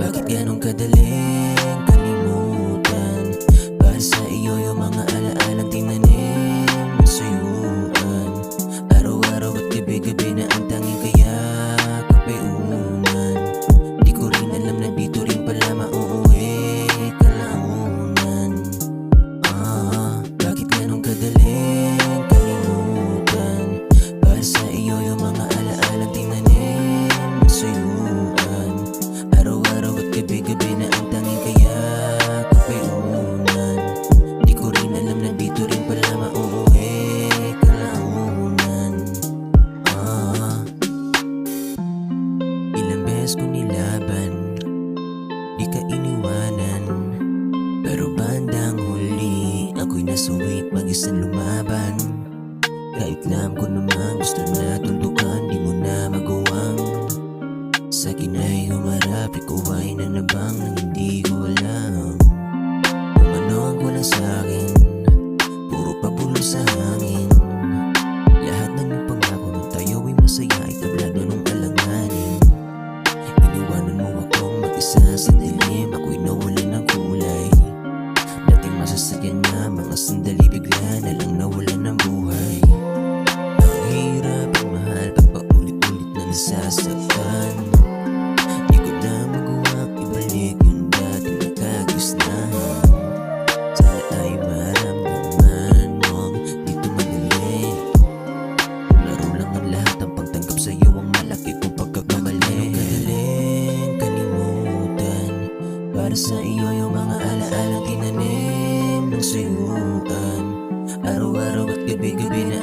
Bakit ganong kadaling kalimutan? Para sa iyo yung mga alaalang tinanim ng suyuan. Araw-araw at gabi-gabi na ang tanging kaya kapayunan. Di ko rin alam na dito rin pala mauuwi kalaunan. Bakit ganong kadaling kalimutan? Para sa iyo yung mga alaalang tinanim ng suyuan. Araw-araw at gabi-gabi na ang tanging kaya kapayunan. Di ko rin alam na dito rin pala mauuwi kalaunan. Ilang beses ko nilaban, di ka iniwanan. Pero bandang huli, ako'y nasuwit mag-isang lumaban. Kahit alam ko naman gusto na tundukan, di mo na magawang sa akin ay humarap. Ikaw ay nanabang nang hindi ko alam kung ano ang kulang sa'kin. Puro pabulo sa hangin. Lahat ng iyong pangako nung tayo ay masaya ay tablado nung alanganin. Iniwanan mo akong mag-isa sa dilim, ako'y nawalan ng kulay. Dating masasakyan na mga sandali, bigla na lang nawalan ng buhay. Ang hirap at mahal pag paulit-ulit na nasasaktan. Di ko na magawang ibalik yung dating nakagisnahan. Sana ay maramdaman mong dito madali. Laro lang ang lahat, ang pagtanggap sa'yo ang malaki kong pagkakamali. Kadaling kalimutan. Para sa iyo yung mga alaalang tinanim ng suyuan. Araw-araw at gabi-gabi na